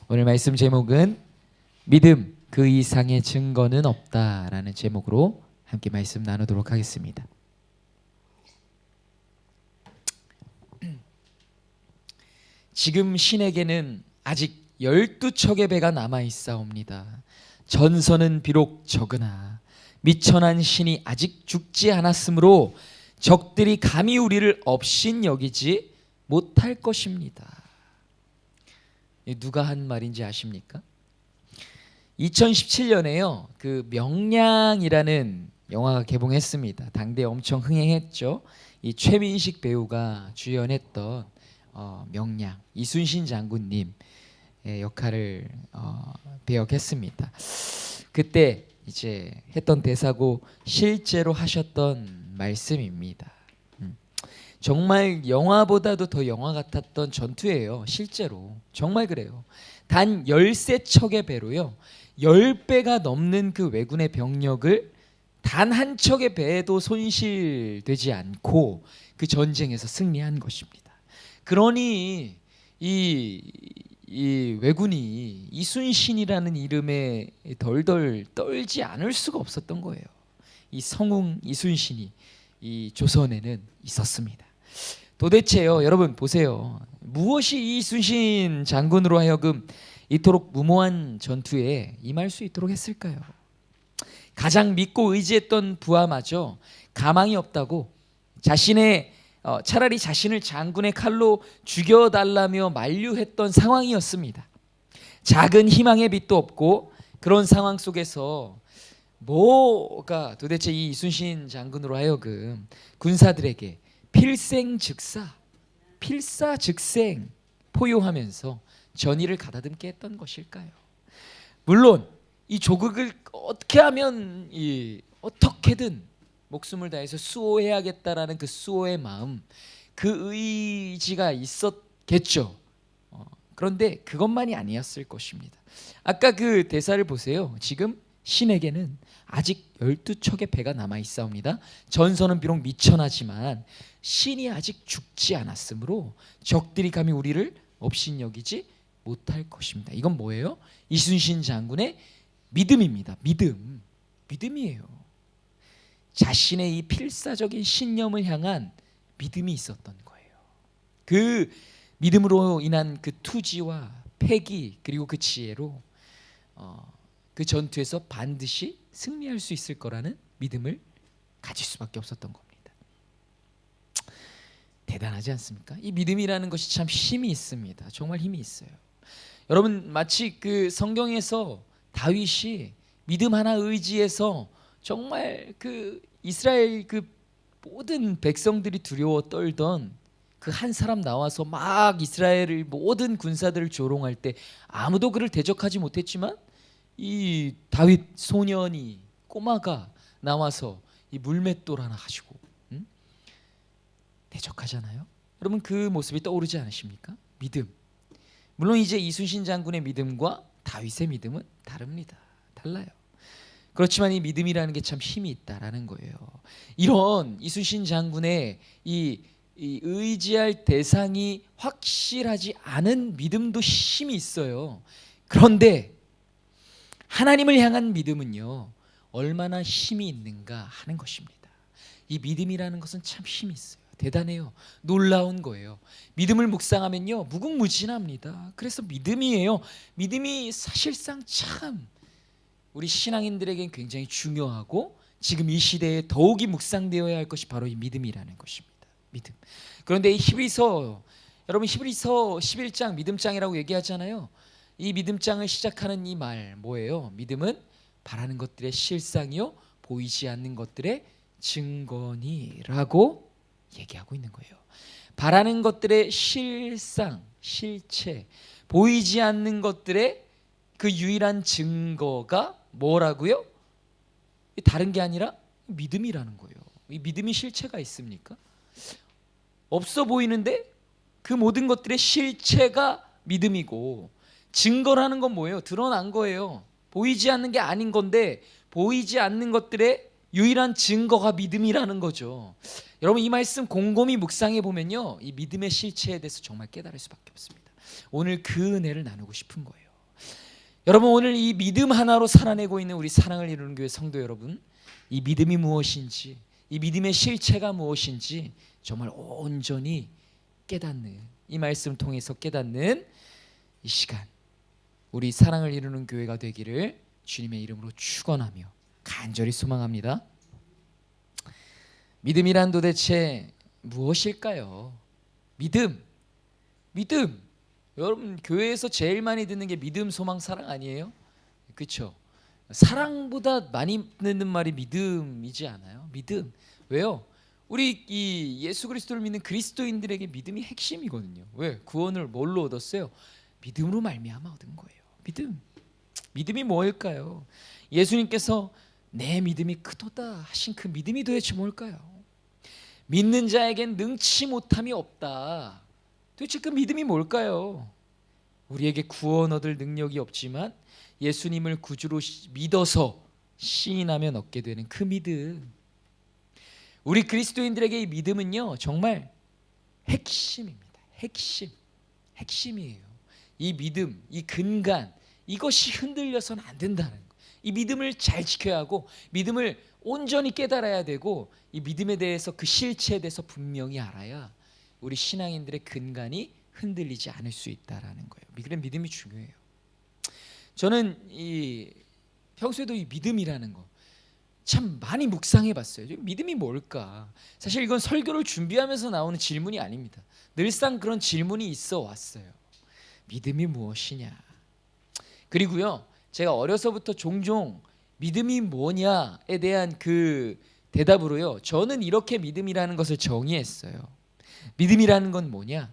오늘 말씀 제목은 믿음 그 이상의 증거는 없다라는 제목으로 함께 말씀 나누도록 하겠습니다. 지금 신에게는 아직 12척의 배가 남아있사옵니다. 전선은 비록 적으나 미천한 신이 아직 죽지 않았으므로 적들이 감히 우리를 업신 여기지 못할 것입니다. 누가 한 말인지 아십니까? 2017년에요 그 명량이라는 영화가 개봉했습니다. 당대 엄청 흥행했죠. 이 최민식 배우가 주연했던 명량, 이순신 장군님의 역할을 배역했습니다. 그때 이제 했던 대사고 실제로 하셨던 말씀입니다. 정말 영화보다도 더 영화 같았던 전투예요. 실제로 정말 그래요. 단 13척의 배로요 10배가 넘는 그 왜군의 병력을 단 한 척의 배에도 손실되지 않고 그 전쟁에서 승리한 것입니다. 그러니 이 왜군이 이순신이라는 이름에 덜덜 떨지 않을 수가 없었던 거예요. 이 성웅 이순신이 이 조선에는 있었습니다. 도대체요 여러분 보세요. 무엇이 이순신 장군으로 하여금 이토록 무모한 전투에 임할 수 있도록 했을까요? 가장 믿고 의지했던 부하마저 가망이 없다고 자신의 차라리 자신을 장군의 칼로 죽여달라며 만류했던 상황이었습니다. 작은 희망의 빛도 없고 그런 상황 속에서 뭐가 도대체 이 이순신 장군으로 하여금 군사들에게 필사즉생 포효하면서 전의를 가다듬게 했던 것일까요? 물론 이 조국을 어떻게 하면 어떻게든 목숨을 다해서 수호해야겠다라는 그 수호의 마음, 그 의지가 있었겠죠. 그런데 그것만이 아니었을 것입니다. 아까 그 대사를 보세요. 지금 신에게는 아직 12척의 배가 남아있사옵니다. 전선은 비록 미천하지만 신이 아직 죽지 않았으므로 적들이 감히 우리를 업신여기지 못할 것입니다. 이건 뭐예요? 이순신 장군의 믿음입니다. 믿음이에요. 자신의 이 필사적인 신념을 향한 믿음이 있었던 거예요. 그 믿음으로 인한 그 투지와 패기 그리고 그 지혜로 그 전투에서 반드시 승리할 수 있을 거라는 믿음을 가질 수밖에 없었던 겁니다. 대단하지 않습니까? 이 믿음이라는 것이 참 힘이 있습니다. 정말 힘이 있어요. 여러분 마치 그 성경에서 다윗이 믿음 하나 의지해서 정말 그 이스라엘 그 모든 백성들이 두려워 떨던 그 한 사람 나와서 막 이스라엘의 모든 군사들을 조롱할 때 아무도 그를 대적하지 못했지만 이 다윗 소년이 꼬마가 나와서 이 물맷돌 하나 가지고 대적하잖아요. 여러분 그 모습이 떠오르지 않으십니까? 믿음. 물론 이제 이순신 장군의 믿음과 다윗의 믿음은 다릅니다. 달라요. 그렇지만 이 믿음이라는 게 참 힘이 있다라는 거예요. 이런 이순신 장군의 이 의지할 대상이 확실하지 않은 믿음도 힘이 있어요. 그런데 하나님을 향한 믿음은요 얼마나 힘이 있는가 하는 것입니다. 이 믿음이라는 것은 참 힘이 있어요. 대단해요. 놀라운 거예요. 믿음을 묵상하면요 무궁무진합니다. 그래서 믿음이에요. 믿음이 사실상 참 우리 신앙인들에겐 굉장히 중요하고 지금 이 시대에 더욱이 묵상되어야 할 것이 바로 이 믿음이라는 것입니다. 믿음. 그런데 이 여러분 히브리서 11장 믿음장이라고 얘기하잖아요. 이 믿음장을 시작하는 이 말 뭐예요? 믿음은 바라는 것들의 실상이요 보이지 않는 것들의 증거니라고 얘기하고 있는 거예요. 바라는 것들의 실상, 실체, 보이지 않는 것들의 그 유일한 증거가 뭐라고요? 다른 게 아니라 믿음이라는 거예요. 이 믿음이 실체가 있습니까? 없어 보이는데 그 모든 것들의 실체가 믿음이고 증거라는 건 뭐예요? 드러난 거예요. 보이지 않는 게 아닌 건데 보이지 않는 것들의 유일한 증거가 믿음이라는 거죠. 여러분 이 말씀 곰곰이 묵상해 보면요 이 믿음의 실체에 대해서 정말 깨달을 수밖에 없습니다. 오늘 그 은혜를 나누고 싶은 거예요. 여러분, 오늘 이 믿음 하나로 살아내고 있는 우리 사랑을 이루는 교회 성도 여러분, 이 믿음이 무엇인지, 이 믿음의 실체가 무엇인지 정말 온전히 깨닫는, 이 말씀을 통해서 깨닫는 이 시간, 우리 사랑을 이루는 교회가 되기를 주님의 이름으로 축원하며 간절히 소망합니다. 믿음이란 도대체 무엇일까요? 믿음. 여러분, 교회에서 제일 많이 듣는 게 믿음, 소망, 사랑 아니에요? 그렇죠? 사랑보다 많이 듣는 말이 믿음이지 않아요? 믿음. 왜요? 우리 이 예수 그리스도를 믿는 그리스도인들에게 믿음이 핵심이거든요. 왜? 구원을 뭘로 얻었어요? 믿음으로 말미암아 얻은 거예요. 믿음이 뭘까요? 예수님께서 내 믿음이 크도다 하신 그 믿음이 도대체 뭘까요? 믿는 자에겐 능치 못함이 없다. 도대체 그 믿음이 뭘까요? 우리에게 구원 얻을 능력이 없지만 예수님을 구주로 믿어서 시인하면 얻게 되는 그 믿음. 우리 그리스도인들에게 이 믿음은요, 정말 핵심입니다. 핵심이에요. 이 믿음, 이 근간, 이것이 흔들려서는 안 된다는 거. 이 믿음을 잘 지켜야 하고, 믿음을 온전히 깨달아야 되고, 이 믿음에 대해서, 그 실체에 대해서 분명히 알아야 우리 신앙인들의 근간이 흔들리지 않을 수 있다라는 거예요. 그런 믿음이 중요해요. 저는 평소에도 이 믿음이라는 거 참 많이 묵상해봤어요. 믿음이 뭘까? 사실 이건 설교를 준비하면서 나오는 질문이 아닙니다. 늘상 그런 질문이 있어 왔어요. 믿음이 무엇이냐? 그리고요, 제가 어려서부터 종종 믿음이 뭐냐에 대한 그 대답으로요, 저는 이렇게 믿음이라는 것을 정의했어요. 믿음이라는 건 뭐냐?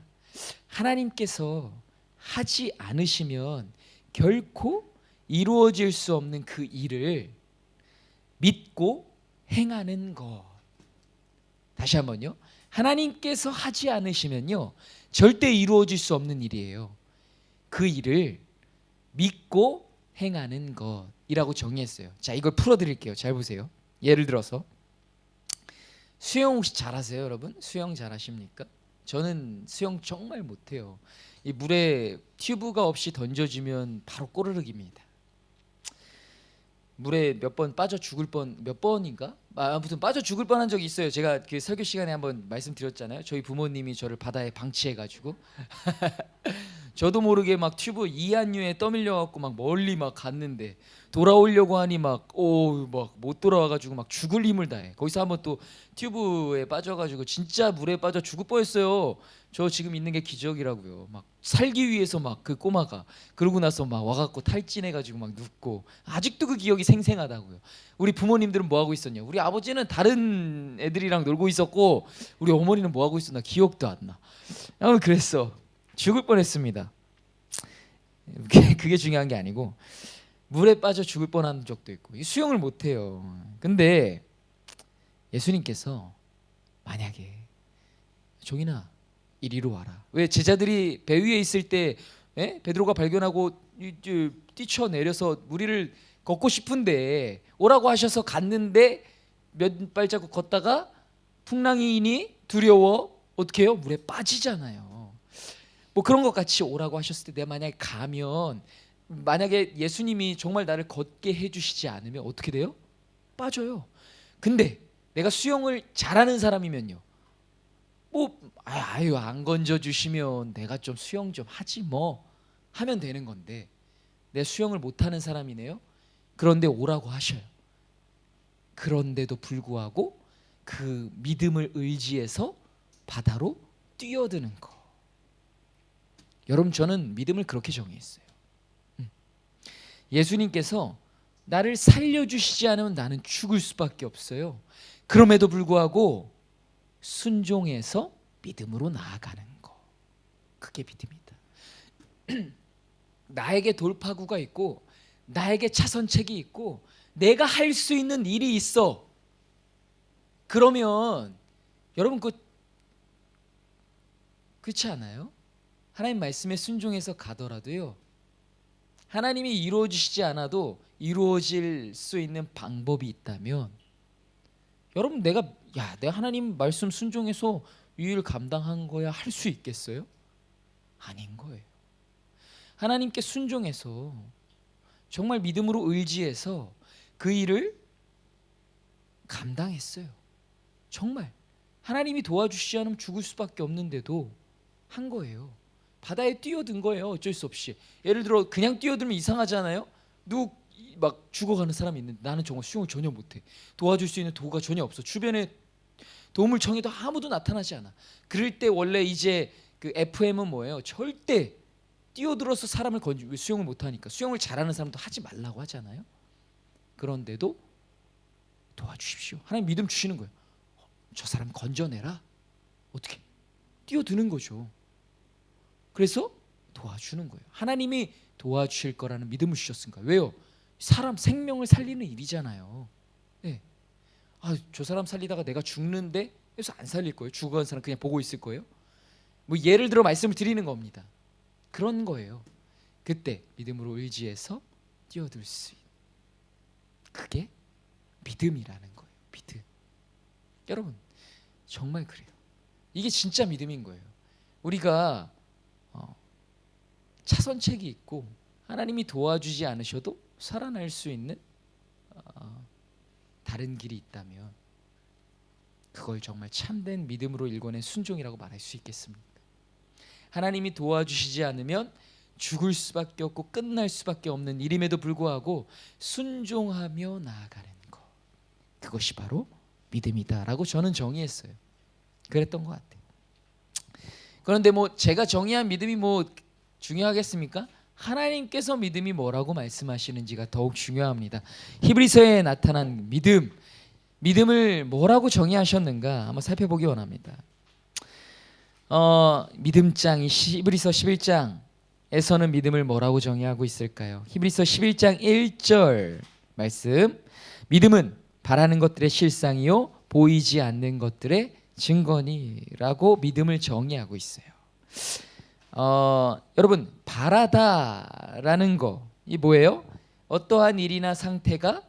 하나님께서 하지 않으시면 결코 이루어질 수 없는 그 일을 믿고 행하는 것. 다시 한번요. 하나님께서 하지 않으시면요, 절대 이루어질 수 없는 일이에요. 그 일을 믿고 행하는 것이라고 정의했어요. 자, 이걸 풀어드릴게요. 잘 보세요. 예를 들어서 수영 혹시 잘하세요, 여러분? 수영 잘하십니까? 저는 수영 정말 못해요. 이 물에 튜브가 없이 던져지면 바로 꼬르륵입니다. 물에 몇 번 빠져 죽을 몇 번인가? 아무튼 빠져 죽을 뻔한 적이 있어요. 제가 그 설교 시간에 한번 말씀드렸잖아요. 저희 부모님이 저를 바다에 방치해가지고 저도 모르게 막 튜브 이한유에 떠밀려 갖고 막 멀리 막 갔는데 돌아오려고 하니 막 못 돌아와가지고 막 죽을 힘을 다해. 거기서 한번 또 튜브에 빠져가지고 진짜 물에 빠져 죽을 뻔했어요. 저 지금 있는 게 기적이라고요. 막 살기 위해서 막 그 꼬마가, 그러고 나서 막 와갖고 탈진해가지고 막 눕고, 아직도 그 기억이 생생하다고요. 우리 부모님들은 뭐 하고 있었냐? 우리 아버지는 다른 애들이랑 놀고 있었고, 우리 어머니는 뭐 하고 있었나 기억도 안 나. 그랬어. 죽을 뻔했습니다. 그게 중요한 게 아니고, 물에 빠져 죽을 뻔한 적도 있고, 수영을 못해요. 근데 예수님께서 만약에 종인아 이리로 와라. 왜 제자들이 배 위에 있을 때 베드로가 발견하고 뛰쳐내려서 무리를 걷고 싶은데 오라고 하셔서 갔는데 몇 발자국 걷다가 풍랑이니 두려워 어떻게 해요? 물에 빠지잖아요. 뭐 그런 것 같이 오라고 하셨을 때 내가 만약에 가면, 만약에 예수님이 정말 나를 걷게 해주시지 않으면 어떻게 돼요? 빠져요. 근데 내가 수영을 잘하는 사람이면요, 안 건져주시면 내가 좀 수영 좀 하지 뭐 하면 되는 건데, 내 수영을 못하는 사람이네요. 그런데 오라고 하셔요. 그런데도 불구하고 그 믿음을 의지해서 바다로 뛰어드는 거. 여러분, 저는 믿음을 그렇게 정의했어요. 예수님께서 나를 살려주시지 않으면 나는 죽을 수밖에 없어요. 그럼에도 불구하고 순종해서 믿음으로 나아가는 거, 그게 믿음이다. 나에게 돌파구가 있고 나에게 차선책이 있고 내가 할 수 있는 일이 있어. 그러면 여러분 그렇지 않아요? 하나님 말씀에 순종해서 가더라도요, 하나님이 이루어지시지 않아도 이루어질 수 있는 방법이 있다면, 여러분 내가 하나님 말씀 순종해서 이 일 감당한 거야 할 수 있겠어요? 아닌 거예요. 하나님께 순종해서 정말 믿음으로 의지해서 그 일을 감당했어요. 정말 하나님이 도와주시지 않으면 죽을 수밖에 없는데도 한 거예요. 바다에 뛰어든 거예요. 어쩔 수 없이. 예를 들어 그냥 뛰어들면 이상하잖아요. 누구 막 죽어가는 사람이 있는데 나는 정말 수영을 전혀 못해. 도와줄 수 있는 도구가 전혀 없어. 주변에 도움을 청해도 아무도 나타나지 않아. 그럴 때 원래 이제 그 FM은 뭐예요? 절대 뛰어들어서 사람을 수영을 못하니까 수영을 잘하는 사람도 하지 말라고 하잖아요. 그런데도 도와주십시오. 하나님 믿음 주시는 거예요. 저 사람 건져내라. 어떻게? 뛰어드는 거죠. 그래서 도와주는 거예요. 하나님이 도와주실 거라는 믿음을 주셨으니까. 왜요? 사람 생명을 살리는 일이잖아요. 네. 저 사람 살리다가 내가 죽는데 그래서 안 살릴 거예요? 죽어간 사람 그냥 보고 있을 거예요? 뭐 예를 들어 말씀을 드리는 겁니다. 그런 거예요. 그때 믿음으로 의지해서 뛰어들 수 있는, 그게 믿음이라는 거예요. 믿음. 여러분 정말 그래요. 이게 진짜 믿음인 거예요. 우리가 차선책이 있고 하나님이 도와주지 않으셔도 살아날 수 있는 다른 길이 있다면 그걸 정말 참된 믿음으로 일궈낸 순종이라고 말할 수 있겠습니까? 하나님이 도와주시지 않으면 죽을 수밖에 없고 끝날 수밖에 없는 일임에도 불구하고 순종하며 나아가는 것, 그것이 바로 믿음이다라고 저는 정의했어요. 그랬던 것 같아요. 그런데 뭐 제가 정의한 믿음이 뭐 중요하겠습니까? 하나님께서 믿음이 뭐라고 말씀하시는지가 더욱 중요합니다. 히브리서에 나타난 믿음을 뭐라고 정의하셨는가 한번 살펴보기 원합니다. 믿음장 히브리서 11장에서는 믿음을 뭐라고 정의하고 있을까요? 히브리서 11장 1절 말씀, 믿음은 바라는 것들의 실상이요 보이지 않는 것들의 증거니라고 믿음을 정의하고 있어요. 여러분 바라다라는 거, 이 뭐예요? 어떠한 일이나 상태가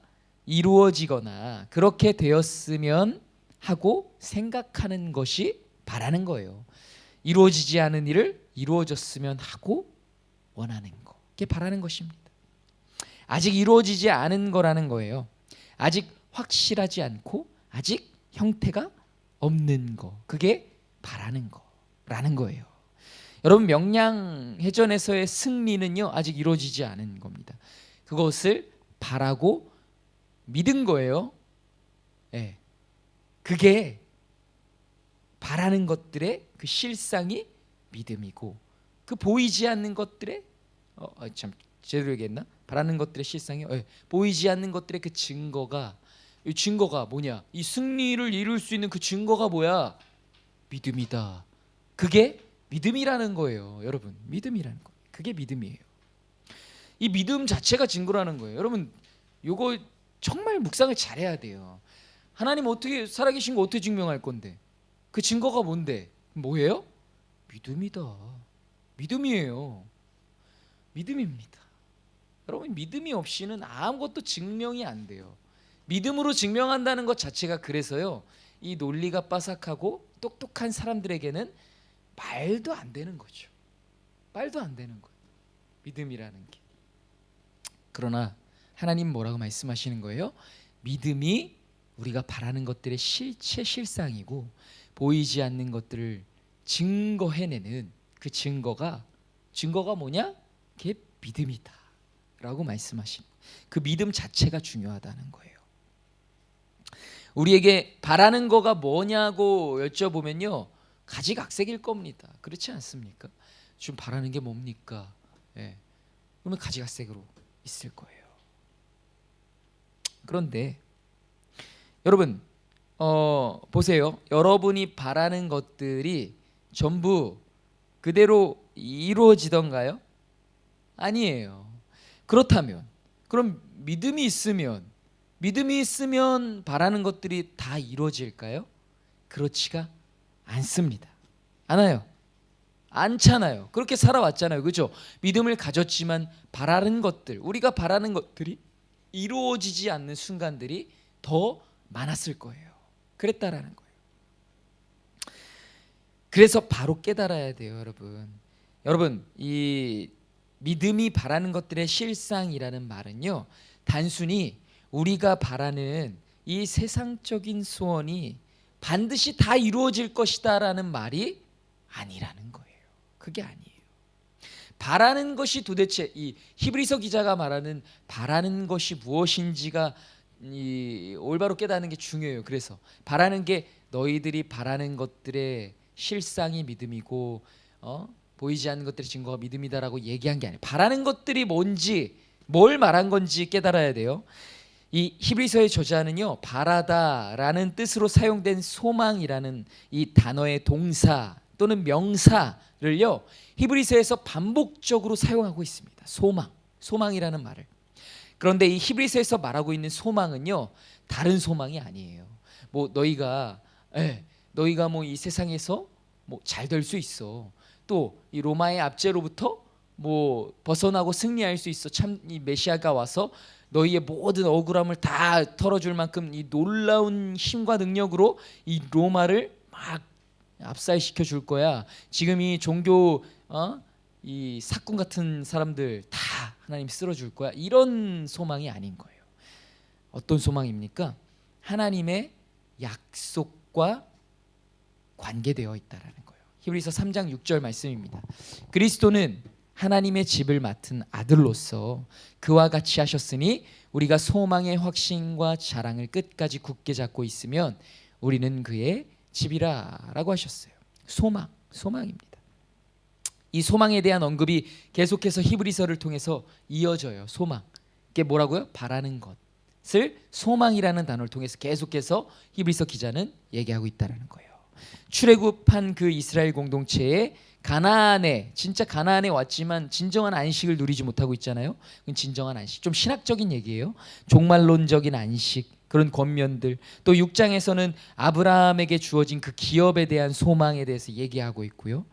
이루어지거나 그렇게 되었으면 하고 생각하는 것이 바라는 거예요. 이루어지지 않은 일을 이루어졌으면 하고 원하는 거, 그게 바라는 것입니다. 아직 이루어지지 않은 거라는 거예요. 아직 확실하지 않고 아직 형태가 없는 거, 그게 바라는 거라는 거예요. 여러분 명량해전에서의 승리는요 아직 이루어지지 않은 겁니다. 그것을 바라고 믿은 거예요. 네. 그게 바라는 것들의 그 실상이 믿음이고, 그 보이지 않는 것들의 참 제대로 얘기했나? 바라는 것들의 실상이 보이지 않는 것들의 그 증거가, 이 증거가 뭐냐? 이 승리를 이룰 수 있는 그 증거가 뭐야? 믿음이다. 그게 믿음이라는 거예요. 여러분 믿음이라는 거, 그게 믿음이에요. 이 믿음 자체가 증거라는 거예요. 여러분 요거 정말 묵상을 잘해야 돼요. 하나님 어떻게 살아계신 거 어떻게 증명할 건데? 그 증거가 뭔데? 뭐예요? 믿음이다. 믿음이에요. 믿음입니다. 여러분 믿음이 없이는 아무것도 증명이 안 돼요. 믿음으로 증명한다는 것 자체가 그래서요 이 논리가 빠삭하고 똑똑한 사람들에게는 말도 안 되는 거죠. 말도 안 되는 거예요, 믿음이라는 게. 그러나 하나님 뭐라고 말씀하시는 거예요? 믿음이 우리가 바라는 것들의 실체 실상이고 보이지 않는 것들을 증거해내는 그 증거가 뭐냐? 그게 믿음이다 라고 말씀하신, 그 믿음 자체가 중요하다는 거예요. 우리에게 바라는 거가 뭐냐고 여쭤보면요 가지각색일 겁니다. 그렇지 않습니까? 지금 바라는 게 뭡니까? 그러면 가지각색으로 있을 거예요. 그런데 여러분 보세요. 여러분이 바라는 것들이 전부 그대로 이루어지던가요? 아니에요. 그렇다면 그럼 믿음이 있으면 바라는 것들이 다 이루어질까요? 그렇지가 않습니다. 않아요. 않잖아요. 그렇게 살아왔잖아요. 그렇죠? 믿음을 가졌지만 바라는 것들, 우리가 바라는 것들이 이루어지지 않는 순간들이 더 많았을 거예요. 그랬다라는 거예요. 그래서 바로 깨달아야 돼요, 여러분. 이 믿음이 바라는 것들의 실상이라는 말은요, 단순히 우리가 바라는 이 세상적인 소원이 반드시 다 이루어질 것이다라는 말이 아니라는 거예요. 그게 아니에요. 바라는 것이 도대체 이 히브리서 기자가 말하는 바라는 것이 무엇인지가 올바로 깨닫는 게 중요해요. 그래서 바라는 게 너희들이 바라는 것들의 실상이 믿음이고 보이지 않는 것들의 증거가 믿음이다라고 얘기한 게 아니에요. 바라는 것들이 뭔지, 뭘 말한 건지 깨달아야 돼요. 이 히브리서의 저자는요, 바라다라는 뜻으로 사용된 소망이라는 이 단어의 동사 또는 명사를요, 히브리서에서 반복적으로 사용하고 있습니다. 소망이라는 말을. 그런데 이 히브리서에서 말하고 있는 소망은요, 다른 소망이 아니에요. 뭐 너희가 뭐 이 세상에서 뭐 잘 될 수 있어. 또 이 로마의 압제로부터 뭐 벗어나고 승리할 수 있어. 참 이 메시아가 와서 너희의 모든 억울함을 다 털어줄 만큼 이 놀라운 힘과 능력으로 이 로마를 막 압살시켜 줄 거야. 지금 이 종교 이 사꾼 같은 사람들 다 하나님 쓸어줄 거야. 이런 소망이 아닌 거예요. 어떤 소망입니까? 하나님의 약속과 관계되어 있다라는 거예요. 히브리서 3장 6절 말씀입니다. 그리스도는 하나님의 집을 맡은 아들로서 그와 같이 하셨으니 우리가 소망의 확신과 자랑을 끝까지 굳게 잡고 있으면 우리는 그의 집이라라고 하셨어요. 소망입니다. 이 소망에 대한 언급이 계속해서 히브리서를 통해서 이어져요. 소망. 이게 뭐라고요? 바라는 것을 소망이라는 단어를 통해서 계속해서 히브리서 기자는 얘기하고 있다는 거예요. 출애굽한 그 이스라엘 공동체에 진짜 가나안에 왔지만 진정한 안식을 누리지 못하고 있잖아요. 진정한 안식, 좀 신학적인 얘기예요. 종말론적인 안식, 그런 권면들. 또 6장에서는 아브라함에게 주어진 그 기업에 대한 소망에 대해서 얘기하고 있고요.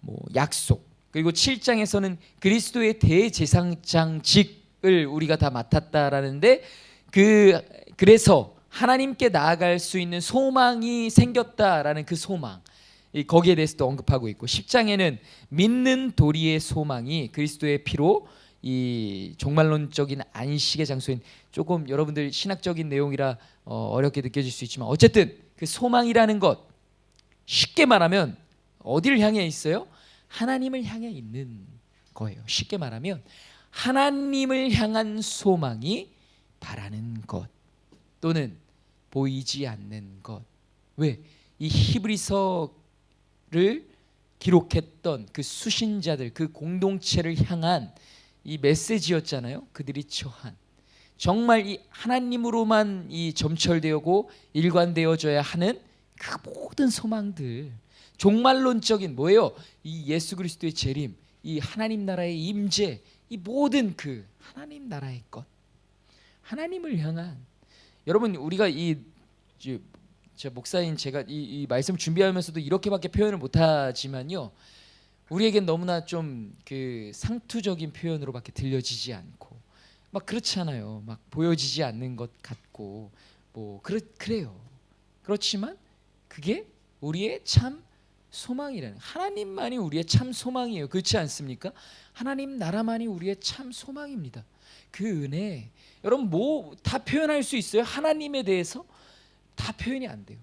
뭐 약속. 그리고 7장에서는 그리스도의 대제사장직을 우리가 다 맡았다라는데 그래서 하나님께 나아갈 수 있는 소망이 생겼다라는 그 소망, 거기에 대해서도 언급하고 있고, 10장에는 믿는 도리의 소망이 그리스도의 피로 이 종말론적인 안식의 장소인, 조금 여러분들 신학적인 내용이라 어렵게 느껴질 수 있지만 어쨌든 그 소망이라는 것, 쉽게 말하면 어디를 향해 있어요? 하나님을 향해 있는 거예요. 쉽게 말하면 하나님을 향한 소망이 바라는 것 또는 보이지 않는 것. 왜? 이 히브리서를 기록했던 그 수신자들, 그 공동체를 향한 이 메시지였잖아요. 그들이 처한 정말 이 하나님으로만 이 점철되고 일관되어져야 하는 그 모든 소망들, 종말론적인 뭐예요? 이 예수 그리스도의 재림, 이 하나님 나라의 임재, 이 모든 그 하나님 나라의 것, 하나님을 향한. 여러분, 우리가 제 목사인 제가 이 말씀 준비하면서도 이렇게밖에 표현을 못하지만요, 우리에겐 너무나 좀 그 상투적인 표현으로밖에 들려지지 않고 막 그렇잖아요. 막 보여지지 않는 것 같고 뭐 그래요. 그렇지만 그게 우리의 참 소망이라는, 하나님만이 우리의 참 소망이에요. 그렇지 않습니까? 하나님 나라만이 우리의 참 소망입니다. 그 은혜, 여러분 뭐 다 표현할 수 있어요? 하나님에 대해서 다 표현이 안 돼요.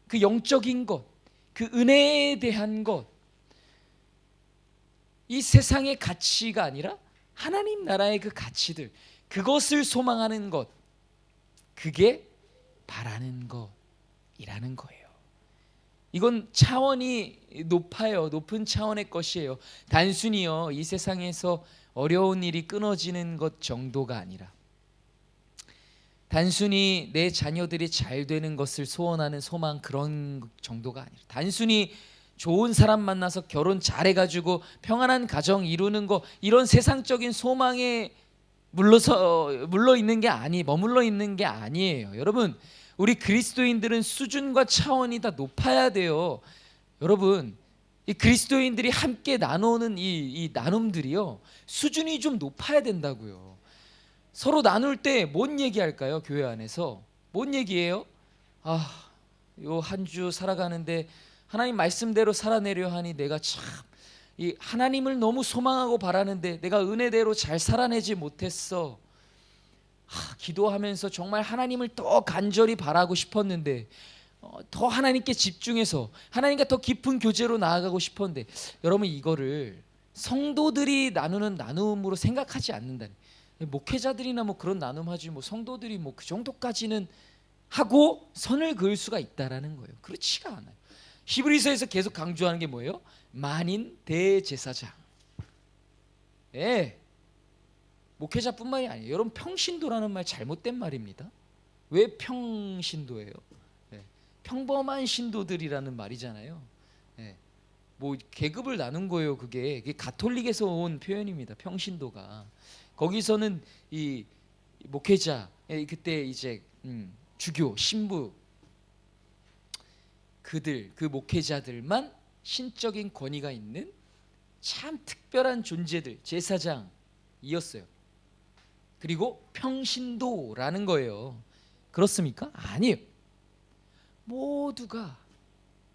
그 영적인 것, 그 은혜에 대한 것, 이 세상의 가치가 아니라 하나님 나라의 그 가치들, 그것을 소망하는 것, 그게 바라는 것이라는 거예요. 이건 차원이 높아요. 높은 차원의 것이에요. 단순히요, 이 세상에서 어려운 일이 끊어지는 것 정도가 아니라, 단순히 내 자녀들이 잘 되는 것을 소원하는 소망, 그런 정도가 아니라, 단순히 좋은 사람 만나서 결혼 잘해가지고 평안한 가정 이루는 거, 이런 세상적인 소망에 머물러 있는 게 아니에요. 여러분, 우리 그리스도인들은 수준과 차원이 다 높아야 돼요. 여러분, 이 그리스도인들이 함께 나누는 이 나눔들이요, 수준이 좀 높아야 된다고요. 서로 나눌 때 뭔 얘기할까요? 교회 안에서 뭔 얘기해요? 요 한 주 살아가는데 하나님 말씀대로 살아내려 하니 내가 참 이 하나님을 너무 소망하고 바라는데 내가 은혜대로 잘 살아내지 못했어. 기도하면서 정말 하나님을 더 간절히 바라고 싶었는데 더 하나님께 집중해서 하나님과 더 깊은 교제로 나아가고 싶었는데, 여러분 이거를 성도들이 나누는 나눔으로 생각하지 않는다니. 목회자들이나 뭐 그런 나눔 하지 뭐 성도들이 뭐 그 정도까지는 하고 선을 그을 수가 있다라는 거예요. 그렇지가 않아요. 히브리서에서 계속 강조하는 게 뭐예요? 만인 대제사장. 예. 목회자뿐만이 아니에요. 여러분 평신도라는 말 잘못된 말입니다. 왜 평신도예요? 예. 평범한 신도들이라는 말이잖아요. 예. 뭐 계급을 나눈 거예요. 그게 가톨릭에서 온 표현입니다. 평신도가. 거기서는 이 목회자, 그때 이제 주교, 신부, 그들, 그 목회자들만 신적인 권위가 있는 참 특별한 존재들, 제사장이었어요. 그리고 평신도라는 거예요. 그렇습니까? 아니에요. 모두가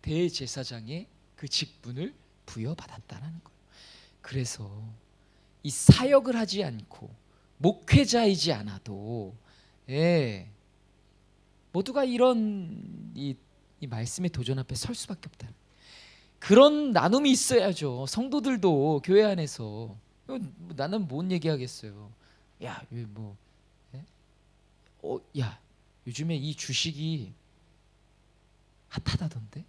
대제사장의 그 직분을 부여받았다는 거예요. 그래서 이 사역을 하지 않고 목회자이지 않아도 모두가 이런 이 말씀의 도전 앞에 설 수밖에 없다. 그런 나눔이 있어야죠. 성도들도 교회 안에서. 나는 뭔 얘기하겠어요. 야, 뭐, 야, 요즘에 이 주식이 핫하다던데.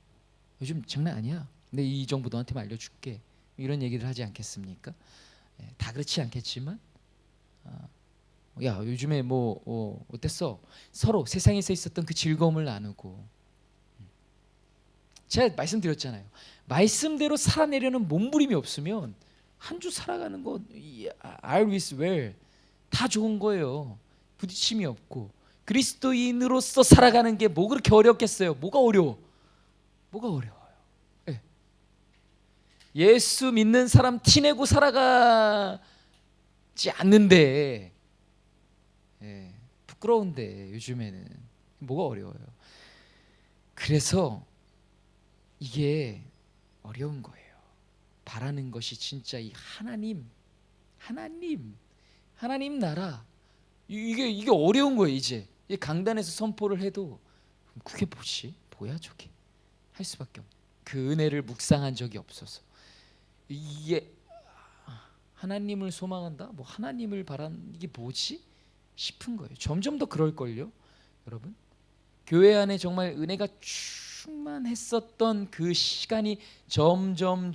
요즘 장난 아니야. 근데 이 정보 너한테만 알려줄게. 이런 얘기를 하지 않겠습니까? 다 그렇지 않겠지만, 야, 요즘에 뭐 어땠어? 서로 세상에서 있었던 그 즐거움을 나누고. 제가 말씀드렸잖아요. 말씀대로 살아내려는 몸부림이 없으면 한 주 살아가는 거 all is well 다 좋은 거예요. 부딪힘이 없고. 그리스도인으로서 살아가는 게 뭐 그렇게 어렵겠어요? 뭐가 어려워? 뭐가 어려워요? 예. 예수 믿는 사람 티내고 살아가지 않는데, 부끄러운데 요즘에는 뭐가 어려워요? 그래서 이게 어려운 거예요. 바라는 것이 진짜 이 하나님 나라, 이게 어려운 거예요. 이제 강단에서 선포를 해도 그게 뭐야 저게 할 수밖에 없는, 그 은혜를 묵상한 적이 없어서 이게 하나님을 소망한다, 뭐 하나님을 바라는 이게 뭐지 싶은 거예요. 점점 더 그럴걸요. 여러분 교회 안에 정말 은혜가 충만했었던 그 시간이 점점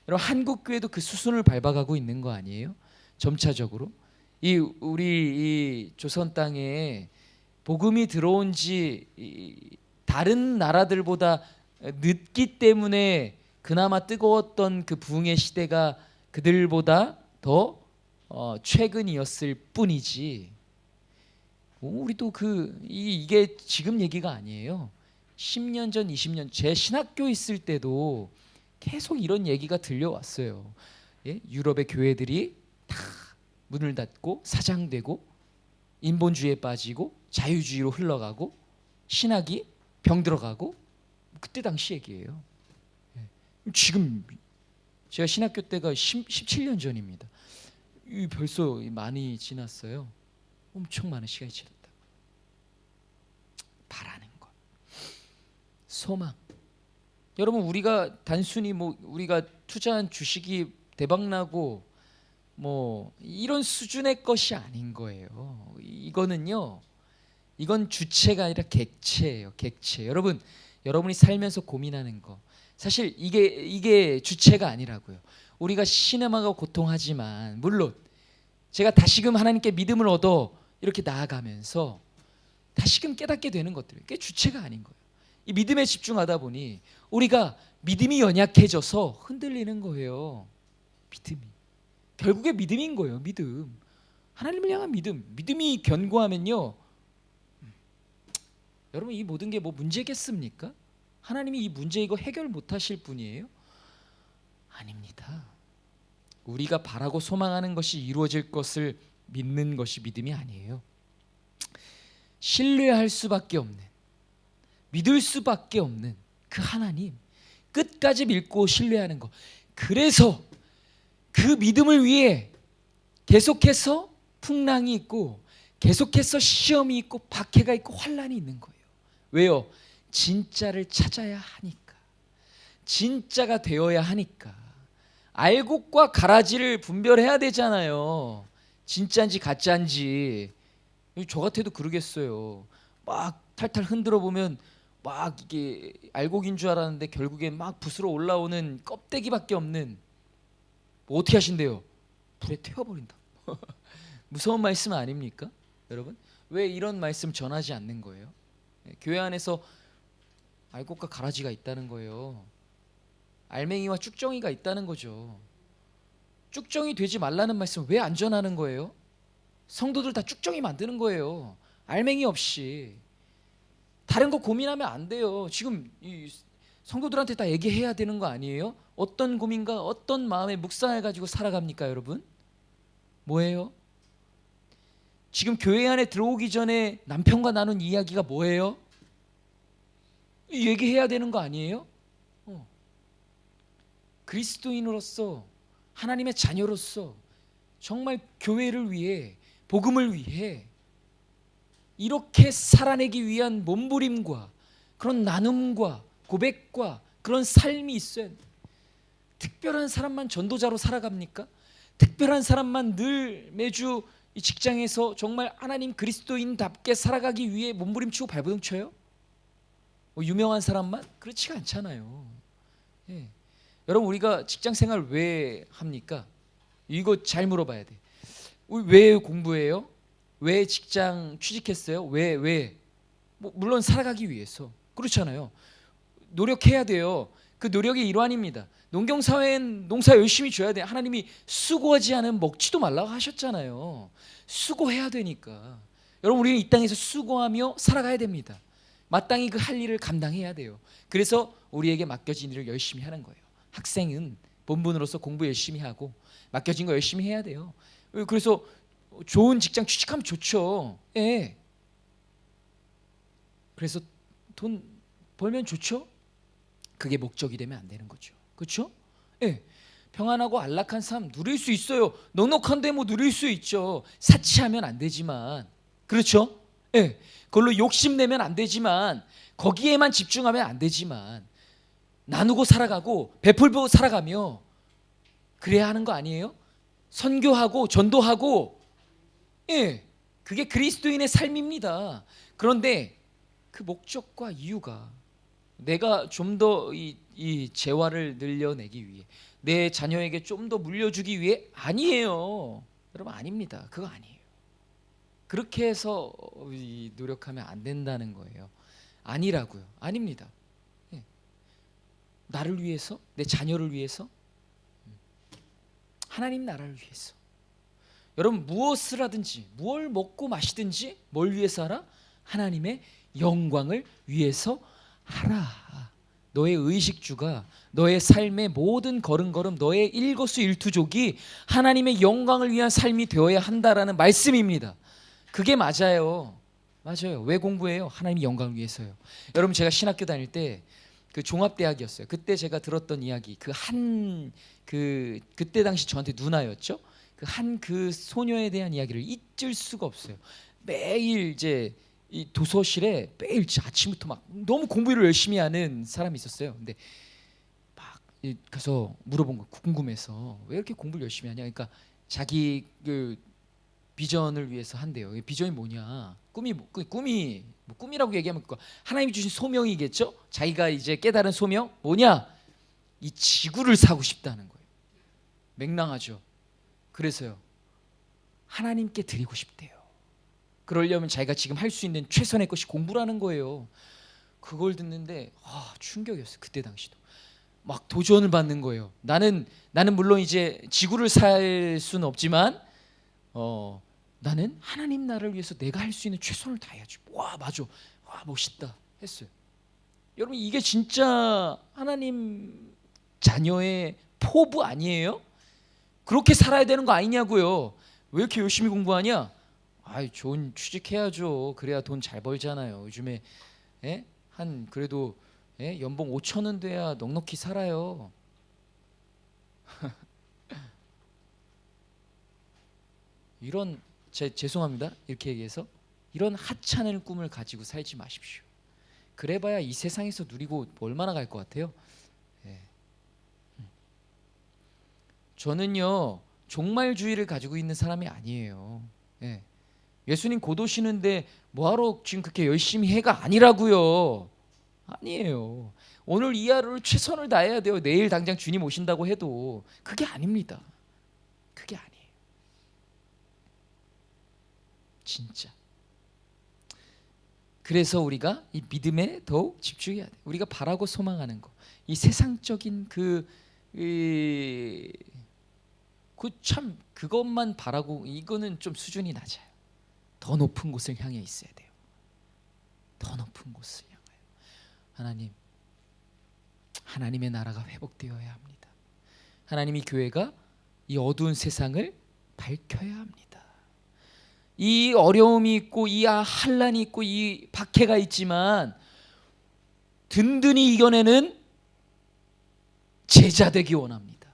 여러분 한국 교회도 그 수순을 밟아가고 있는 거 아니에요? 점차적으로 우리 이 조선 땅에 복음이 들어온 지 다른 나라들보다 늦기 때문에 그나마 뜨거웠던 그 부흥의 시대가 그들보다 더 최근이었을 뿐이지, 우리도 이게 지금 얘기가 아니에요. 10년 전, 20년 제 신학교 있을 때도 계속 이런 얘기가 들려왔어요. 유럽의 교회들이 다 문을 닫고 사장되고 인본주의에 빠지고 자유주의로 흘러가고 신학이 병들어가고, 그때 당시 얘기예요. 지금 제가 신학교 때가 17년 전입니다. 벌써 많이 지났어요. 엄청 많은 시간이 지났다. 바라는 것, 소망. 여러분 우리가 단순히 뭐 우리가 투자한 주식이 대박나고 뭐 이런 수준의 것이 아닌 거예요. 이건 주체가 아니라 객체예요. 객체. 여러분이 살면서 고민하는 거, 사실 이게 주체가 아니라고요. 우리가 신음하고 고통하지만, 물론 제가 다시금 하나님께 믿음을 얻어 이렇게 나아가면서 다시금 깨닫게 되는 것들, 그게 주체가 아닌 거예요. 이 믿음에 집중하다 보니 우리가 믿음이 연약해져서 흔들리는 거예요. 믿음이 결국에 믿음인 거예요. 믿음, 하나님을 향한 믿음이 견고하면요, 여러분 이 모든 게 뭐 문제겠습니까? 하나님이 이 문제 이거 해결 못하실 분이에요? 아닙니다. 우리가 바라고 소망하는 것이 이루어질 것을 믿는 것이 믿음이 아니에요. 신뢰할 수밖에 없는, 믿을 수밖에 없는 그 하나님, 끝까지 믿고 신뢰하는 것, 그래서 그 믿음을 위해 계속해서 풍랑이 있고 계속해서 시험이 있고 박해가 있고 환란이 있는 거예요. 왜요? 진짜를 찾아야 하니까. 진짜가 되어야 하니까. 알곡과 가라지를 분별해야 되잖아요. 진짜인지 가짜인지. 저 같아도 그러겠어요. 막 탈탈 흔들어 보면 막 이게 알곡인 줄 알았는데 결국엔 막 부스러 올라오는 껍데기밖에 없는, 뭐 어떻게 하신대요? 불에 태워버린다. 무서운 말씀 아닙니까? 여러분, 왜 이런 말씀 전하지 않는 거예요? 교회 안에서 알곡과 가라지가 있다는 거예요. 알맹이와 쭉정이가 있다는 거죠. 쭉정이 되지 말라는 말씀 왜 안 전하는 거예요? 성도들 다 쭉정이 만드는 거예요. 알맹이 없이. 다른 거 고민하면 안 돼요. 지금 이 성도들한테 다 얘기해야 되는 거 아니에요? 어떤 고민과 어떤 마음의 묵상을 가지고 살아갑니까, 여러분? 뭐예요? 지금 교회 안에 들어오기 전에 남편과 나눈 이야기가 뭐예요? 얘기해야 되는 거 아니에요? 그리스도인으로서, 하나님의 자녀로서 정말 교회를 위해, 복음을 위해 이렇게 살아내기 위한 몸부림과 그런 나눔과 고백과 그런 삶이 있어야 돼요. 특별한 사람만 전도자로 살아갑니까? 특별한 사람만 늘 매주 이 직장에서 정말 하나님 그리스도인답게 살아가기 위해 몸부림치고 발버둥 쳐요? 유명한 사람만? 그렇지가 않잖아요. 예. 여러분, 우리가 직장 생활 왜 합니까? 이거 잘 물어봐야 돼. 왜 공부해요? 왜 직장 취직했어요? 왜? 뭐 물론 살아가기 위해서. 그렇잖아요. 노력해야 돼요. 그 노력의 일환입니다. 농경사회엔 농사 열심히 줘야 돼. 하나님이 수고하지 않으면 먹지도 말라고 하셨잖아요. 수고해야 되니까. 여러분, 우리는 이 땅에서 수고하며 살아가야 됩니다. 마땅히 그 할 일을 감당해야 돼요. 그래서 우리에게 맡겨진 일을 열심히 하는 거예요. 학생은 본분으로서 공부 열심히 하고 맡겨진 거 열심히 해야 돼요. 그래서 좋은 직장 취직하면 좋죠. 예. 그래서 돈 벌면 좋죠. 그게 목적이 되면 안 되는 거죠. 그렇죠? 예. 평안하고 안락한 삶 누릴 수 있어요. 넉넉한데 뭐 누릴 수 있죠. 사치하면 안 되지만. 그렇죠? 예. 그걸로 욕심내면 안 되지만, 거기에만 집중하면 안 되지만, 나누고 살아가고 베풀고 살아가며 그래야 하는 거 아니에요? 선교하고 전도하고, 예, 그게 그리스도인의 삶입니다. 그런데 그 목적과 이유가 내가 좀 더 이 재화를 늘려내기 위해, 내 자녀에게 좀 더 물려주기 위해 아니에요. 여러분, 아닙니다. 그거 아니에요. 그렇게 해서 노력하면 안 된다는 거예요. 아니라고요. 아닙니다. 예. 나를 위해서, 내 자녀를 위해서, 하나님 나라를 위해서. 여러분, 무엇을 하든지, 뭘 먹고 마시든지 뭘 위해서 하라? 하나님의 영광을 위해서 하라. 너의 의식주가, 너의 삶의 모든 걸음걸음, 너의 일거수일투족이 하나님의 영광을 위한 삶이 되어야 한다라는 말씀입니다. 그게 맞아요. 맞아요. 왜 공부해요? 하나님의 영광을 위해서요. 여러분, 제가 신학교 다닐 때 그 종합대학이었어요. 그때 제가 들었던 이야기, 그때 당시 저한테 누나였죠. 그 소녀에 대한 이야기를 잊을 수가 없어요. 매일 이제 이 도서실에 매일 아침부터 막 너무 공부를 열심히 하는 사람이 있었어요. 근데 막 가서 물어본 거, 궁금해서 왜 이렇게 공부를 열심히 하냐. 그러니까 자기 그 비전을 위해서 한대요. 비전이 뭐냐? 꿈이라고 얘기하면 하나님이 주신 소명이겠죠. 자기가 이제 깨달은 소명 뭐냐? 이 지구를 사고 싶다는 거예요. 맹랑하죠. 그래서요, 하나님께 드리고 싶대요. 그러려면 자기가 지금 할 수 있는 최선의 것이 공부라는 거예요. 그걸 듣는데 충격이었어요. 그때 당시도 막 도전을 받는 거예요. 나는 물론 이제 지구를 살 수는 없지만 나는 하나님 나라를 위해서 내가 할 수 있는 최선을 다해야지. 와, 맞아. 와, 멋있다 했어요. 여러분, 이게 진짜 하나님 자녀의 포부 아니에요? 그렇게 살아야 되는 거 아니냐고요. 왜 이렇게 열심히 공부하냐? 좋은 취직해야죠. 그래야 돈 잘 벌잖아요. 요즘에 그래도 연봉 5천 원 돼야 넉넉히 살아요. 이런 죄송합니다. 이렇게 얘기해서 이런 하찮은 꿈을 가지고 살지 마십시오. 그래봐야 이 세상에서 누리고 얼마나 갈 것 같아요? 예. 저는요 종말주의를 가지고 있는 사람이 아니에요. 예. 예수님 곧 오시는데 뭐하러 지금 그렇게 열심히 해가 아니라고요. 아니에요. 오늘 이 하루를 최선을 다해야 돼요. 내일 당장 주님 오신다고 해도 그게 아닙니다. 그게 아니에요. 진짜. 그래서 우리가 이 믿음에 더욱 집중해야 돼. 우리가 바라고 소망하는 거, 이 세상적인 참 그것만 바라고 이거는 좀 수준이 낮아요. 더 높은 곳을 향해 있어야 돼요. 더 높은 곳을 향하여. 하나님, 하나님의 나라가 회복되어야 합니다. 하나님이 교회가 이 어두운 세상을 밝혀야 합니다. 이 어려움이 있고 이 환난이 있고 이 박해가 있지만 든든히 이겨내는 제자 되기 원합니다.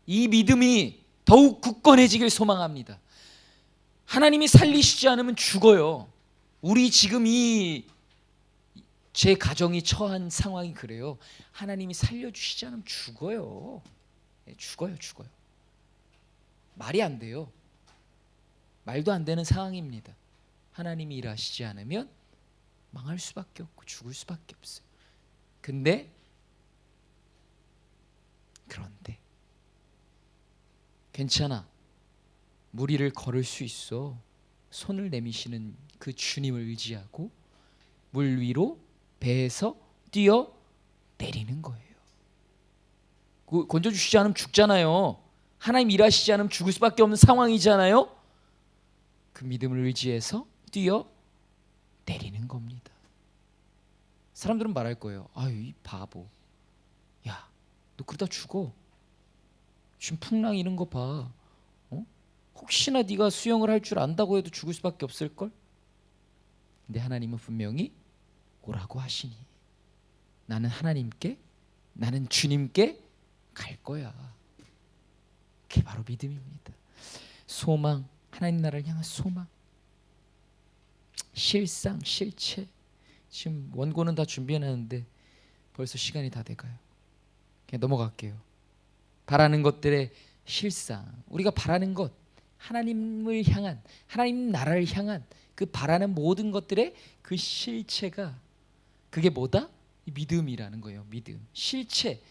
이 믿음이 더욱 굳건해지길 소망합니다. 하나님이 살리시지 않으면 죽어요. 우리 지금 제 가정이 처한 상황이 그래요. 하나님이 살려주시지 않으면 죽어요. 죽어요. 말이 안 돼요. 말도 안 되는 상황입니다. 하나님이 일하시지 않으면 망할 수밖에 없고 죽을 수밖에 없어요. 그런데 괜찮아. 무리를 걸을 수 있어. 손을 내미시는 그 주님을 의지하고 물 위로 배에서 뛰어 내리는 거예요. 건져주시지 않으면 죽잖아요. 하나님 일하시지 않으면 죽을 수밖에 없는 상황이잖아요. 그 믿음을 의지해서 뛰어 내리는 겁니다. 사람들은 말할 거예요. 아유 이 바보, 야 너 그러다 죽어. 지금 풍랑 이런 거 봐. 혹시나 네가 수영을 할 줄 안다고 해도 죽을 수밖에 없을걸? 근데 하나님은 분명히 오라고 하시니 나는 주님께 갈 거야. 그게 바로 믿음입니다. 소망, 하나님 나라를 향한 소망, 실상, 실체. 지금 원고는 다 준비해놨는데 벌써 시간이 다 돼가요. 그냥 넘어갈게요. 바라는 것들의 실상, 우리가 바라는 것, 하나님을 향한, 하나님 나라를 향한 그 바라는 모든 것들의 그 실체가 그게 뭐다? 믿음이라는 거예요. 믿음, 실체,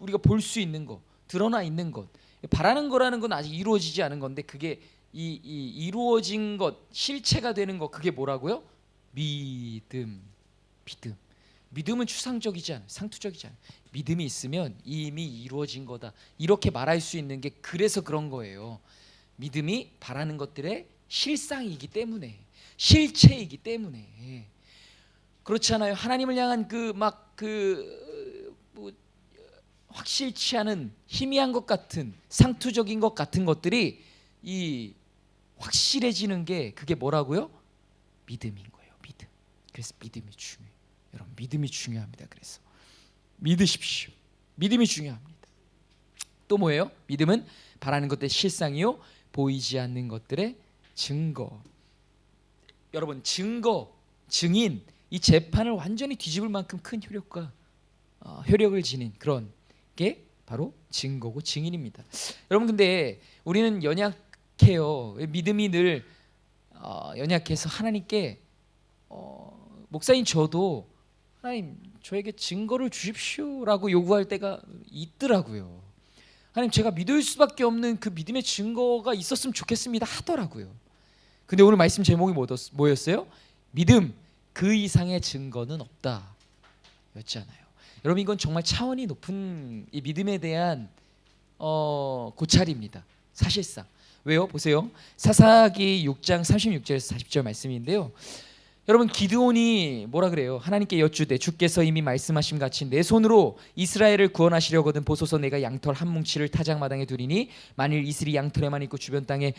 우리가 볼 수 있는 것, 드러나 있는 것. 바라는 거라는 건 아직 이루어지지 않은 건데 그게 이 이루어진 것, 실체가 되는 것, 그게 뭐라고요? 믿음. 믿음은 추상적이지 않아요. 상투적이지 않아요. 믿음이 있으면 이미 이루어진 거다. 이렇게 말할 수 있는 게 그래서 그런 거예요. 믿음이 바라는 것들의 실상이기 때문에, 실체이기 때문에. 그렇지 않아요? 하나님을 향한 확실치 않은 희미한 것 같은 상투적인 것 같은 것들이 이 확실해지는 게 그게 뭐라고요? 믿음인 거예요. 믿음. 그래서 믿음이 중요해요. 여러분 믿음이 중요합니다. 그래서 믿으십시오. 믿음이 중요합니다. 또 뭐예요? 믿음은 바라는 것들의 실상이요 보이지 않는 것들의 증거. 여러분 증거, 증인, 이 재판을 완전히 뒤집을 만큼 큰 효력을 지닌 그런 게 바로 증거고 증인입니다. 여러분 근데 우리는 연약해요. 믿음이 늘 연약해서 하나님께 목사님 저도 하나님 저에게 증거를 주십시오라고 요구할 때가 있더라고요. 하나님 제가 믿을 수밖에 없는 그 믿음의 증거가 있었으면 좋겠습니다 하더라고요. 근데 오늘 말씀 제목이 뭐였어요? 믿음 그 이상의 증거는 없다 였잖아요. 여러분 이건 정말 차원이 높은 이 믿음에 대한 고찰입니다. 사실상. 왜요? 보세요. 사사기 6장 36절에서 40절 말씀인데요. 여러분 기드온이 뭐라 그래요? 하나님께 여쭈되 주께서 이미 말씀하신 같이 내 손으로 이스라엘을 구원하시려거든 보소서 내가 양털 한 뭉치를 타작마당에 두리니 만일 이슬이 양털에만 있고 주변 땅에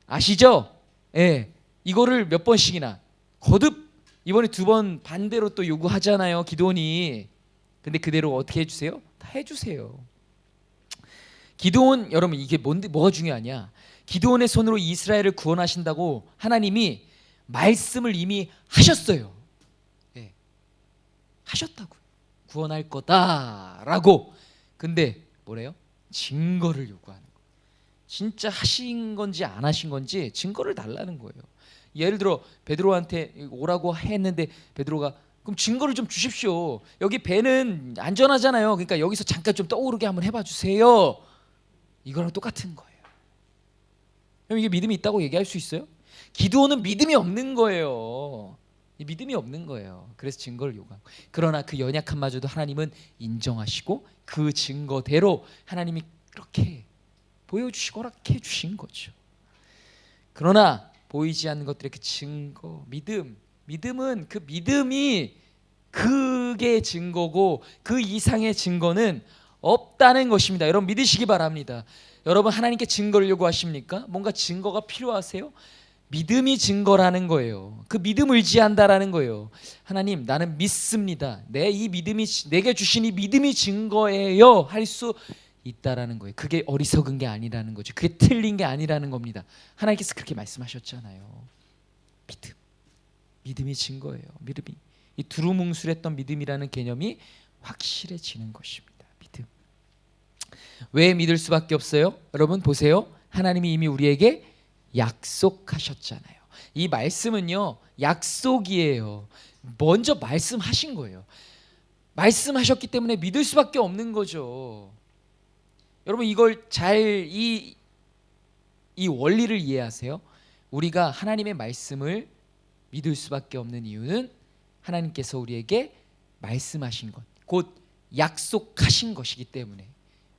아시죠? 예, 이거를 몇 번씩이나 거듭 이번에 2번 반대로 또 요구하잖아요. 기드온이. 근데 그대로 어떻게 해주세요? 다 해주세요. 기드온, 여러분 이게 뭐가 중요하냐? 기드온의 손으로 이스라엘을 구원하신다고 하나님이 말씀을 이미 하셨어요. 예, 하셨다고요. 구원할 거다라고. 근데 뭐래요? 증거를 요구하는 거예요. 진짜 하신 건지 안 하신 건지 증거를 달라는 거예요. 예를 들어 베드로한테 오라고 했는데 베드로가 그럼 증거를 좀 주십시오. 여기 배는 안전하잖아요. 그러니까 여기서 잠깐 좀 떠오르게 한번 해봐 주세요. 이거랑 똑같은 거예요. 그럼 이게 믿음이 있다고 얘기할 수 있어요? 기드온은 믿음이 없는 거예요. 믿음이 없는 거예요. 그래서 증거를 요구하고. 그러나 그 연약함마저도 하나님은 인정하시고 그 증거대로 하나님이 그렇게 보여주시고 허락해 주신 거죠. 그러나 보이지 않는 것들의 그 증거, 믿음은 그 믿음이 그게 증거고 그 이상의 증거는 없다는 것입니다. 여러분 믿으시기 바랍니다. 여러분 하나님께 증거를 요구하십니까? 뭔가 증거가 필요하세요? 믿음이 증거라는 거예요. 그 믿음을 의지한다라는 거예요. 하나님 나는 믿습니다. 이 믿음이 내게 주신 이 믿음이 증거예요. 할 수 있다라는 거예요. 그게 어리석은 게 아니라는 거죠. 그게 틀린 게 아니라는 겁니다. 하나님께서 그렇게 말씀하셨잖아요. 믿음이 증거예요. 믿음이 이 두루뭉술했던 믿음이라는 개념이 확실해지는 것입니다. 믿음. 왜 믿을 수밖에 없어요? 여러분 보세요. 하나님이 이미 우리에게 약속하셨잖아요. 이 말씀은요 약속이에요. 먼저 말씀하신 거예요. 말씀하셨기 때문에 믿을 수밖에 없는 거죠. 여러분 이걸 잘 이 원리를 이해하세요. 우리가 하나님의 말씀을 믿을 수밖에 없는 이유는 하나님께서 우리에게 말씀하신 것, 곧 약속하신 것이기 때문에.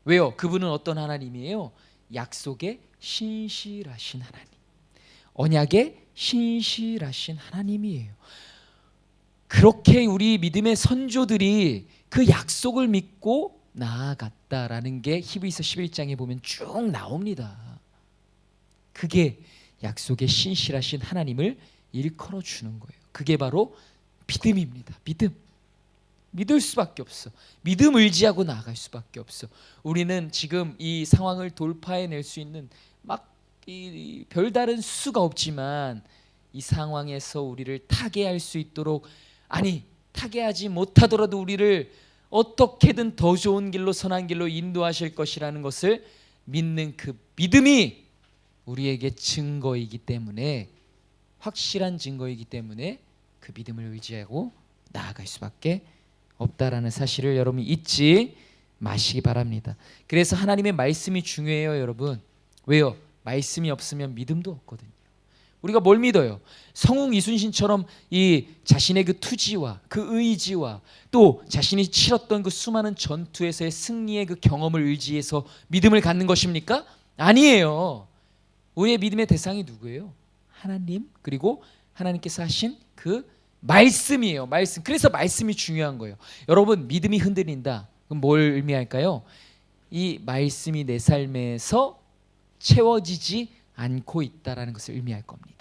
왜요? 그분은 어떤 하나님이에요? 약속에 신실하신 하나님, 언약에 신실하신 하나님이에요. 그렇게 우리 믿음의 선조들이 그 약속을 믿고 나아갔다라는 게 히브리서 11장에 보면 쭉 나옵니다. 그게 약속에 신실하신 하나님을 일컬어 주는 거예요. 그게 바로 믿음입니다. 믿을 수밖에 없어. 믿음 의지하고 나아갈 수밖에 없어. 우리는 지금 이 상황을 돌파해낼 수 있는 이 별다른 수가 없지만 이 상황에서 우리를 타개할 수 있도록, 아니 타개하지 못하더라도 우리를 어떻게든 더 좋은 길로, 선한 길로 인도하실 것이라는 것을 믿는 그 믿음이 우리에게 증거이기 때문에, 확실한 증거이기 때문에 그 믿음을 의지하고 나아갈 수밖에 없다라는 사실을 여러분이 잊지 마시기 바랍니다. 그래서 하나님의 말씀이 중요해요, 여러분. 왜요? 말씀이 없으면 믿음도 없거든요. 우리가 뭘 믿어요? 성웅 이순신처럼 이 자신의 그 투지와 그 의지와 또 자신이 치렀던 그 수많은 전투에서의 승리의 그 경험을 의지해서 믿음을 갖는 것입니까? 아니에요. 우리의 믿음의 대상이 누구예요? 하나님, 그리고 하나님께서 하신 그 말씀이에요. 말씀. 그래서 말씀이 중요한 거예요. 여러분 믿음이 흔들린다. 그럼 뭘 의미할까요? 이 말씀이 내 삶에서 채워지지 않고 있다라는 것을 의미할 겁니다.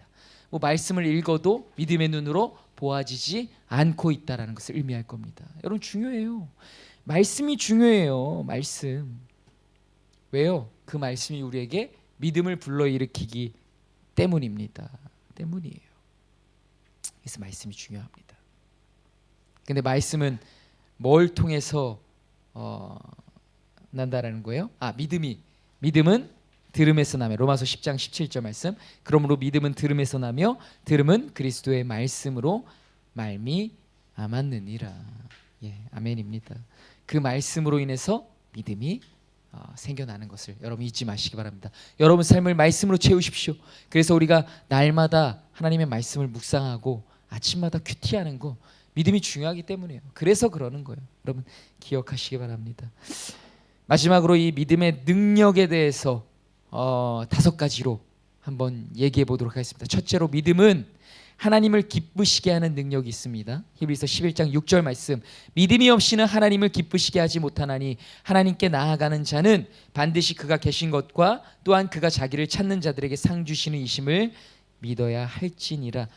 뭐 말씀을 읽어도 믿음의 눈으로 보아지지 않고 있다라는 것을 의미할 겁니다. 여러분 중요해요. 말씀이 중요해요. 말씀. 왜요? 그 말씀이 우리에게 믿음을 불러일으키기 때문입니다. 때문이에요. 그래서 말씀이 중요합니다. 근데 말씀은 뭘 통해서 난다라는 거예요? 믿음은 들음에서 나며. 로마서 10장 17절 말씀. 그러므로 믿음은 들음에서 나며 들음은 그리스도의 말씀으로 말미암았느니라. 예, 아멘입니다. 그 말씀으로 인해서 믿음이 생겨나는 것을 여러분 잊지 마시기 바랍니다. 여러분 삶을 말씀으로 채우십시오. 그래서 우리가 날마다 하나님의 말씀을 묵상하고 아침마다 큐티하는 거 믿음이 중요하기 때문이에요. 그래서 그러는 거예요. 여러분 기억하시기 바랍니다. 마지막으로 이 믿음의 능력에 대해서 5가지로 한번 얘기해 보도록 하겠습니다. 첫째로 믿음은 하나님을 기쁘시게 하는 능력이 있습니다. 히브리서 11장 6절 말씀. 믿음이 없이는 하나님을 기쁘시게 하지 못하나니 하나님께 나아가는 자는 반드시 그가 계신 것과 또한 그가 자기를 찾는 자들에게 상 주시는 이심을 믿어야 할지니라.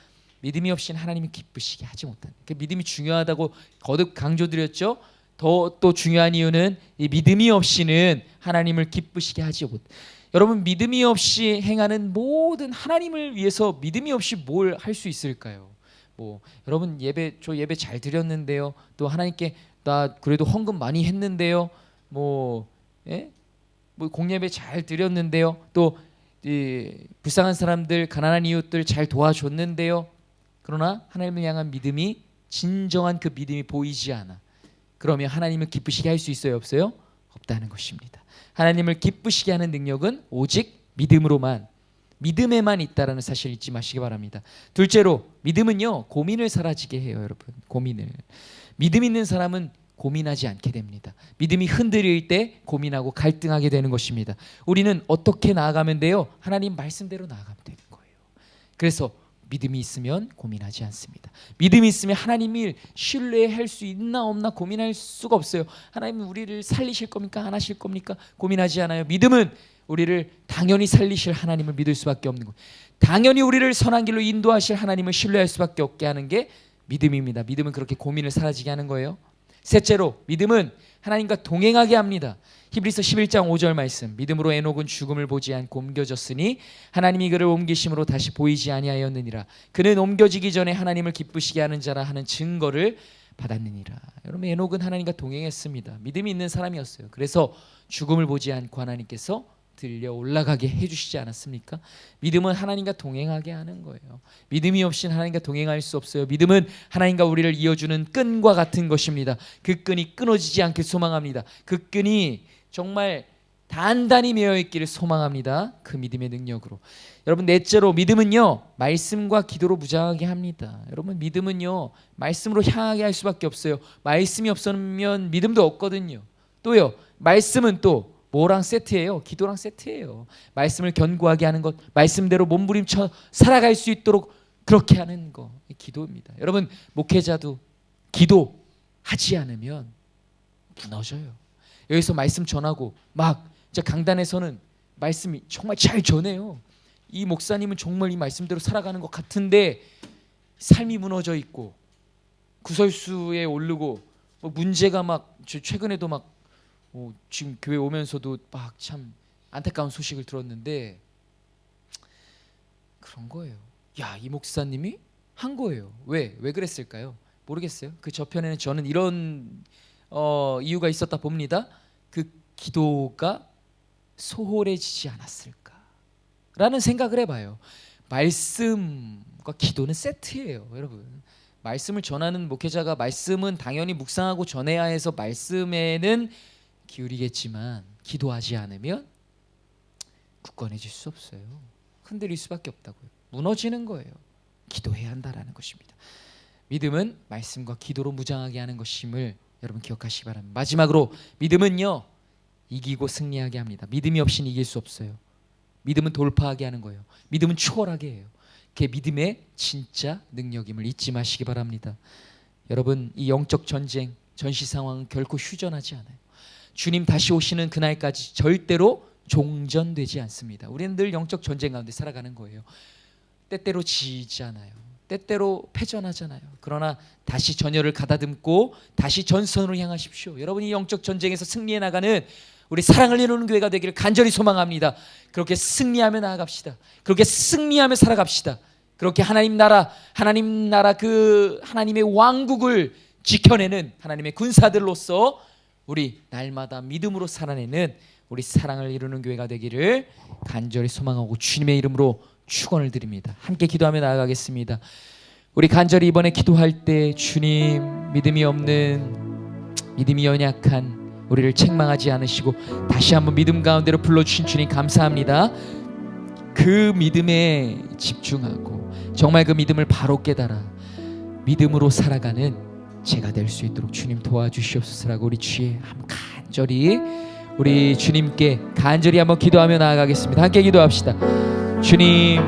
믿음이 없이는 하나님을 기쁘시게 하지 못한다. 그 믿음이 중요하다고 거듭 강조드렸죠. 또 중요한 이유는 이 믿음이 없이는 하나님을 기쁘시게 하지 못. 여러분, 믿음이 없이 행하는 모든 하나님을 위해서 믿음이 없이 뭘 할 수 있을까요? 뭐 여러분 저 예배 잘 드렸는데요. 또 하나님께 나 그래도 헌금 많이 했는데요. 뭐 공예배 잘 드렸는데요. 또 불쌍한 사람들, 가난한 이웃들 잘 도와줬는데요. 그러나 하나님을 향한 믿음이, 진정한 그 믿음이 보이지 않아. 그러면 하나님을 기쁘시게 할 수 있어요, 없어요? 없다는 것입니다. 하나님을 기쁘시게 하는 능력은 오직 믿음에만 있다라는 사실을 잊지 마시기 바랍니다. 둘째로, 믿음은요, 고민을 사라지게 해요, 여러분. 고민을. 믿음 있는 사람은 고민하지 않게 됩니다. 믿음이 흔들릴 때 고민하고 갈등하게 되는 것입니다. 우리는 어떻게 나아가면 돼요? 하나님 말씀대로 나아가면 되는 거예요. 그래서 믿음이 있으면 고민하지 않습니다. 믿음이 있으면 하나님을 신뢰할 수 있나 없나 고민할 수가 없어요. 하나님은 우리를 살리실 겁니까? 안 하실 겁니까? 고민하지 않아요. 믿음은 우리를 당연히 살리실 하나님을 믿을 수밖에 없는 거예요. 당연히 우리를 선한 길로 인도하실 하나님을 신뢰할 수밖에 없게 하는 게 믿음입니다. 믿음은 그렇게 고민을 사라지게 하는 거예요. 셋째로, 믿음은 하나님과 동행하게 합니다. 히브리서 11장 5절 말씀, 믿음으로 에녹은 죽음을 보지 않고 옮겨졌으니 하나님이 그를 옮기심으로 다시 보이지 아니하였느니라. 그는 옮겨지기 전에 하나님을 기쁘시게 하는 자라 하는 증거를 받았느니라. 여러분, 에녹은 하나님과 동행했습니다. 믿음이 있는 사람이었어요. 그래서 죽음을 보지 않고 하나님께서 들려 올라가게 해주시지 않았습니까? 믿음은 하나님과 동행하게 하는 거예요. 믿음이 없이는 하나님과 동행할 수 없어요. 믿음은 하나님과 우리를 이어주는 끈과 같은 것입니다. 그 끈이 끊어지지 않게 소망합니다. 그 끈이 정말 단단히 매어있기를 소망합니다. 그 믿음의 능력으로. 여러분, 넷째로, 믿음은요, 말씀과 기도로 무장하게 합니다. 여러분, 믿음은요, 말씀으로 향하게 할 수밖에 없어요. 말씀이 없으면 믿음도 없거든요. 또요, 말씀은 또 뭐랑 세트예요? 기도랑 세트예요. 말씀을 견고하게 하는 것, 말씀대로 몸부림쳐 살아갈 수 있도록 그렇게 하는 거, 기도입니다. 여러분, 목회자도 기도하지 않으면 무너져요. 여기서 말씀 전하고 막 진짜 강단에서는 말씀이 정말 잘 전해요. 이 목사님은 정말 이 말씀대로 살아가는 것 같은데 삶이 무너져 있고 구설수에 오르고 뭐 문제가 막 최근에도 막 지금 교회 오면서도 막 참 안타까운 소식을 들었는데 그런 거예요. 야, 이 목사님이 한 거예요. 왜 그랬을까요? 모르겠어요. 그 저편에는 저는 이런 이유가 있었다 봅니다. 그 기도가 소홀해지지 않았을까라는 생각을 해봐요. 말씀과 기도는 세트예요, 여러분. 말씀을 전하는 목회자가 말씀은 당연히 묵상하고 전해야 해서 말씀에는 기울이겠지만 기도하지 않으면 굳건해질 수 없어요. 흔들릴 수밖에 없다고요. 무너지는 거예요. 기도해야 한다라는 것입니다. 믿음은 말씀과 기도로 무장하게 하는 것임을 여러분 기억하시기 바랍니다. 마지막으로, 믿음은요, 이기고 승리하게 합니다. 믿음이 없이는 이길 수 없어요. 믿음은 돌파하게 하는 거예요. 믿음은 추월하게 해요. 그게 믿음의 진짜 능력임을 잊지 마시기 바랍니다. 여러분, 이 영적 전쟁, 전시 상황은 결코 휴전하지 않아요. 주님 다시 오시는 그날까지 절대로 종전되지 않습니다. 우리는 늘 영적 전쟁 가운데 살아가는 거예요. 때때로 지잖아요. 때때로 패전하잖아요. 그러나 다시 전열을 가다듬고 다시 전선으로 향하십시오. 여러분이 영적 전쟁에서 승리해 나가는 우리 사랑을 이루는 교회가 되기를 간절히 소망합니다. 그렇게 승리하며 나아갑시다. 그렇게 승리하며 살아갑시다. 그렇게 하나님 나라 그 하나님의 왕국을 지켜내는 하나님의 군사들로서 우리 날마다 믿음으로 살아내는 우리 사랑을 이루는 교회가 되기를 간절히 소망하고 주님의 이름으로 축원을 드립니다. 함께 기도하며 나아가겠습니다. 우리 간절히 이번에 기도할 때 주님, 믿음이 없는, 믿음이 연약한 우리를 책망하지 않으시고 다시 한번 믿음 가운데로 불러주신 주님 감사합니다. 그 믿음에 집중하고 정말 그 믿음을 바로 깨달아 믿음으로 살아가는 제가 될 수 있도록 주님 도와주시옵소서라고 우리 주의 간절히 우리 주님께 간절히 한번 기도하며 나아가겠습니다. 함께 기도합시다. 주님,